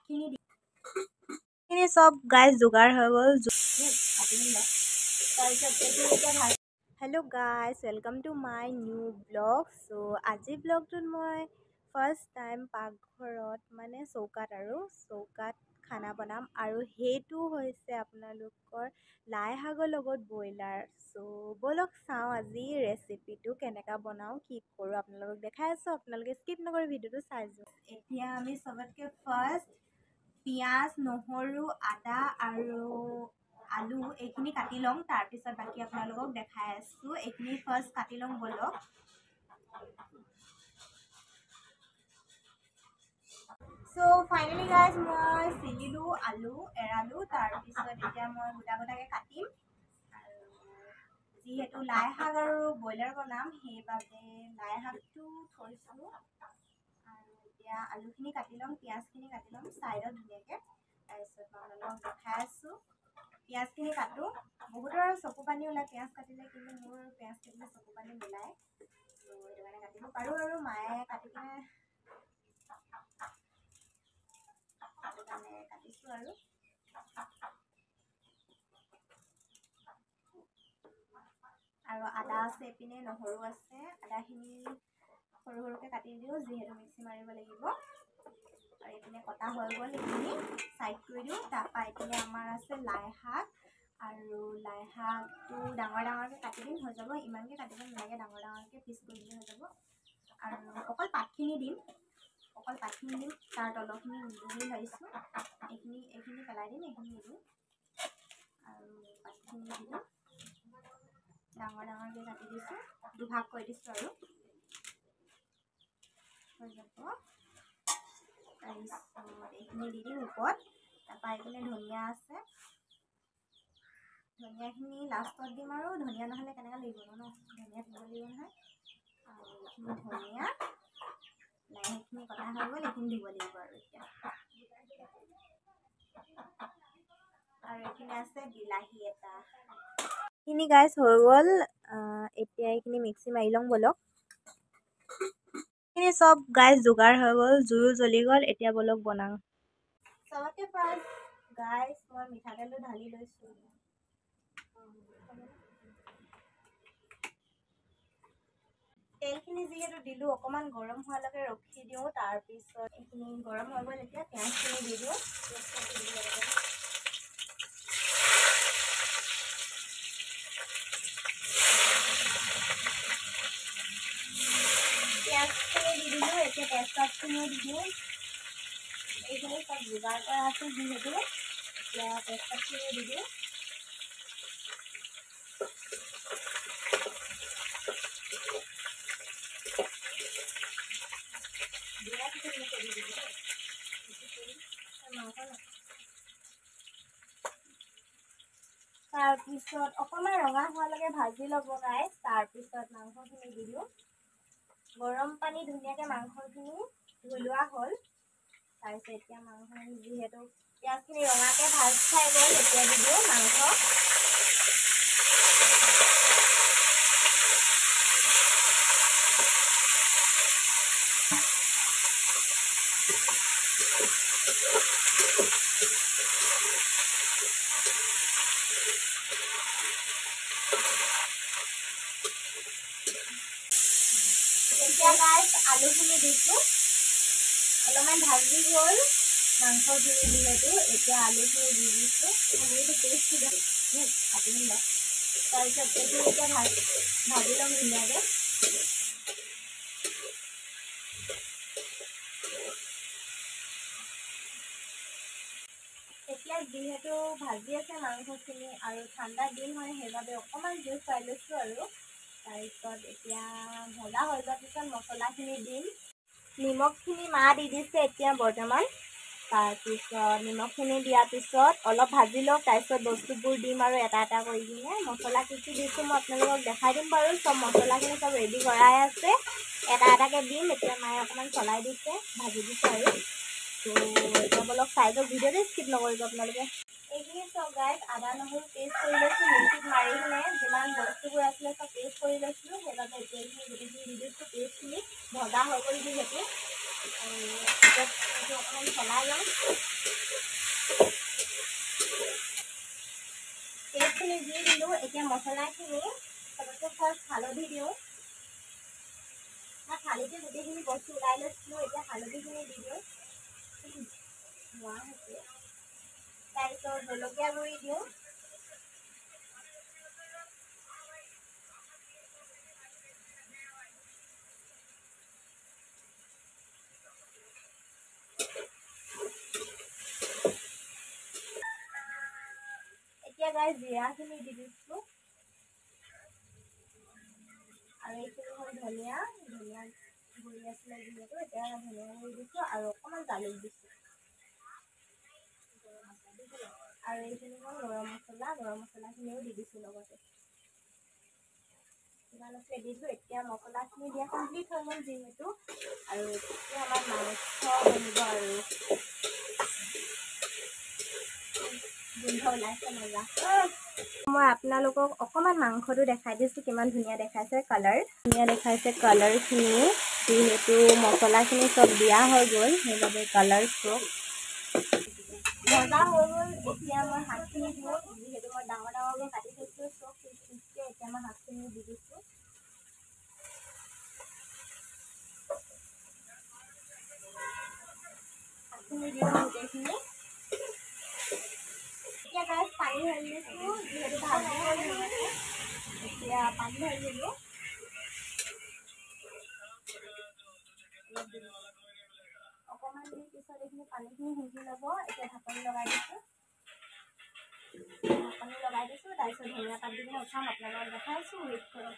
পাতখিনি সব গাইজ যোগাৰ হৈ গ'ল। Hello' guys, welcome to my new vlog. So' আজি ব্লগটোত মই ফাৰ্ষ্ট টাইম পাকঘৰত মানে চৌকাত খানা বনাম, আৰু সেইটো হৈছে আপোনালোকৰ লাই শাকৰ লগত ব্ৰইলাৰ। চ' ব'লক চাওঁ আজি ৰেচিপিটো কেনেকৈ বনাওঁ, কি কৰোঁ আপোনালোকক দেখাই আছোঁ। আপোনালোকে স্কিপ নকৰি ভিডিঅ'টো চাই যাওক। এতিয়া আমি চবতকৈ ফাৰ্ষ্ট পিঁয়াজ, নহৰু, আদা আৰু আলু এইখিনি কাটি ল'ম, তাৰপিছত বাকী আপোনালোকক দেখাই আছোঁ। এইখিনি ফাৰ্ষ্ট কাটি ল'ম ব'লক। চ' ফাইনেলি গাইজ মই চিলিলোঁ, আলু এৰালোঁ, তাৰপিছত এতিয়া মই গোটাকৈ কাটিম। আৰু যিহেতু লাই শাক আৰু ব্ৰইলাৰ বনাম, সেইবাবে লাই শাকটো থৈছোঁ। আৰু এতিয়া আলুখিনি কাটি ল'ম, পিঁয়াজখিনি কাটি ল'ম ছাইডত ধুনীয়াকৈ। তাৰপিছত মই আপোনালোকক দেখাই আছোঁ। পিঁয়াজখিনি কাটোঁ, বহুতৰ চকু পানী ওলায় পিঁয়াজ কাটিলে, কিন্তু মোৰ পিঁয়াজ কাটিলে চকু পানী নোলায়। ত' সেইটো কাৰণে কাটিব পাৰোঁ, আৰু মায়ে কাটি কিনে সেইটো কাৰণে কাটিছোঁ। আৰু আদা আছে, এইপিনে নহৰু আছে। আদাখিনি সৰু সৰুকৈ কাটি দিওঁ, যিহেতু মিক্সি মাৰিব লাগিব। আৰু এইপিনে কটা হৈ গ'ল, এইখিনি ছাইড কৰি দিওঁ। তাৰপৰা এইপিনে আমাৰ আছে লাই শাক, আৰু লাই শাকটো ডাঙৰ ডাঙৰকৈ কাটি দিম, হৈ যাব। ইমানকৈ কাটিব নালাগে, ডাঙৰ ডাঙৰকৈ পিচ কৰি দিলে হৈ যাব। আৰু অকল পাতখিনি দিম, তাৰ তলৰখিনি নিদিওঁ বুলি ভাবিছোঁ। এইখিনি পেলাই দিম, এইখিনি নিদিওঁ। আৰু পাতখিনি দি দিম, ডাঙৰ ডাঙৰকৈ কাটি দিছোঁ, দুভাগ কৰি দিছোঁ আৰু হৈ যাব। তাৰপিছত এইখিনি দি দিম ওপৰত। তাৰপৰা এইপিনে ধনিয়া আছে, ধনিয়াখিনি লাষ্টত দিম। আৰু ধনিয়া নহ'লে কেনেকৈ লাগিব ন, ধনিয়া দিব লাগিব নহয়। আৰু এইখিনি ধনিয়া, লাই শাকখিনি কটা হৈ গ'ল, এইখিনি দিব লাগিব। আৰু এতিয়া আৰু এইখিনি আছে বিলাহী এটা। এইখিনি গাইজ হৈ গ'ল। এতিয়া এইখিনি মিক্সি মাৰি লওঁ ব'লক। এইখিনি চব গাইজ যোগাৰ হৈ গ'ল, জুইও জ্বলি গ'ল। এতিয়া ব'লক বনাওঁ। চবতকৈ ফাৰ্ষ্ট গাইজ মই মিঠাতেলটো ঢালি লৈছোঁ। তেলখিনি যিহেতু দিলোঁ, অকণমান গৰম হোৱালৈকে ৰখি দিওঁ। তাৰপিছত এইখিনি গৰম হৈ গ'ল, এতিয়া পিঁয়াজখিনি দি দিওঁ। পিঁয়াজখিনি দি দিলোঁ, এতিয়া তেজপাতখিনিও দি দিওঁ। এইখিনি চব যোগাৰ কৰা আছে যিহেতু, এতিয়া তেজপাতখিনিও দি দিওঁ। তাৰপিছত অকণমান ৰঙা হোৱালৈকে ভাজি ল'ব গাইজ। তাৰপিছত মাংসখিনি দি দিওঁ। গৰম পানী ধুনীয়াকৈ মাংসখিনি ধুই লোৱা হ'ল। তাৰপিছত এতিয়া মাংসখিনি যিহেতু পিঁয়াজখিনি ৰঙাকৈ ভাজ খাই গ'ল, এতিয়া দি দিওঁ মাংস। এতিয়া গাইজ আলুখিনি দিছোঁ, অলপমান ভাজি গ'ল মাংসখিনি যিহেতু, এতিয়া আলুখিনি দি দিছোঁ। আলুটো পেষ্টটো কাটি লওঁ। তাৰপিছত এইখিনি এতিয়া ভাজি ল'ম ধুনীয়াকৈ। এতিয়া যিহেতু ভাজি আছে মাংসখিনি, আৰু ঠাণ্ডা দিন হয়, সেইবাবে অকণমান জুইত চাই লৈছোঁ। আৰু তাৰপিছত এতিয়া ভজা হৈ যোৱাৰ পিছত মছলাখিনি দিম। নিমখখিনি মা দি দিছে এতিয়া বৰ্তমান। তাৰপিছত নিমখখিনি দিয়াৰ পিছত অলপ ভাজি লওক, তাৰপিছত বস্তুবোৰ দিম। আৰু এটা এটা কৰি কিনে মছলা কি কি দিছোঁ মই আপোনালোকক দেখাই দিম বাৰু। চব মছলাখিনি চব ৰেডি কৰাই আছে, এটা এটাকৈ দিম। এতিয়া মায়ে অকণমান চলাই দিছে, ভাজি দিছে। আৰু ত' এতিয়া ব'লক চাই যাওক, ভিডিঅ'টো স্কিপ নকৰিব আপোনালোকে। এইখিনি চব গাইজ আদা নহৰু পেষ্ট কৰি লৈছোঁ, মিক্সিত মাৰি কিনে যিমান বস্তুবোৰ আছিলে চব পেষ্ট কৰি লৈছিলোঁ। সেইবাবে এতিয়া এইখিনি গোটেইখিনি দি দিছোঁ। পেষ্টখিনি ভজা হৈ গ'ল যিহেতু। অকণমান চলাই লওঁ। তেলখিনি দি দিলোঁ। এতিয়া মছলাখিনি চবতকৈ ফাৰ্ষ্ট হালধি দিওঁ। মই হালধি গোটেইখিনি বস্তু ওলাই লৈছিলোঁ। এতিয়া হালধিখিনি দি দিওঁ। তাৰপিছত জলকীয়া গুড়ি দিওঁ। এতিয়া গাইছ জিৰাখিনি দি দিছোঁ। আৰু এইখিনি হ'ল ধনিয়া গুড়ি আছিলে যিহেতু এতিয়া ধনিয়া গুড়ি দিছোঁ আৰু অকণমান জালুক দিছোঁ। আৰু এইখিনি হ'ল গৰম মছলাখিনিও দি দিছোঁ লগতে। ইমানকে দিছোঁ। এতিয়া মছলাখিনি দিয়া কমপ্লিট হৈ গ'ল যিহেতু, আৰু এতিয়া আমাৰ মাংস বনিব আৰু গোন্ধ ওলাইছে মজা। মই আপোনালোকক অকণমান মাংসটো দেখাই দিছোঁ কিমান ধুনীয়া দেখাইছে কালাৰখিনি, যিহেতু মছলাখিনি চব দিয়া হৈ গ'ল সেইবাবে কালাৰ চব মজা হৈ গ'ল। এতিয়া মই শাকখিনি দিওঁ, যিহেতু মই ডাঙৰকৈ কাটি থৈছোঁ চব পিচকৈ। এতিয়া মই শাকখিনি দি দিছোঁ। শাকখিনি দিওঁ গোটেইখিনি। এতিয়া গাইছ পানী ঢালি দিছোঁ, যিহেতু ভাজি হৈ গৈছে। এতিয়া পানী ঢালি দিলোঁ। অকণমান দেৰি পিছত এইখিনি পানীখিনি সিজি ল'ব। এতিয়া ঢাকনি লগাই দিছোঁ। তাৰপিছত ধনিয়া পাত দি কিনে উঠাম, আপোনালোকক দেখাইছোঁ। ৱেইট কৰক।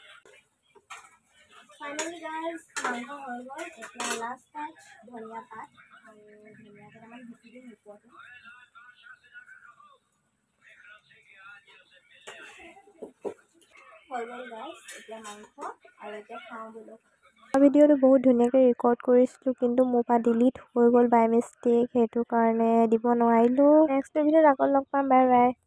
ফাইনেলি গাইছ মাংস হৈ গ'ল। এতিয়া লাষ্ট টাইম ধনিয়া পাত আৰু ধনিয়া কেইটামান গুচি দিম ওপৰতে। হৈ গ'ল গাইছ এতিয়া মাংস, আৰু এতিয়া খাওঁ বোলো। ভিডিঅ'টো বহুত ধুনীয়াকৈ ৰেকৰ্ড কৰিছিলোঁ, কিন্তু মোৰ পৰা ডিলিট হৈ গ'ল বাই মিষ্টেক, সেইটো কাৰণে দিব নোৱাৰিলোঁ। নেক্সট ভিডিঅ'ত আকৌ লগ পাম। Bye bye.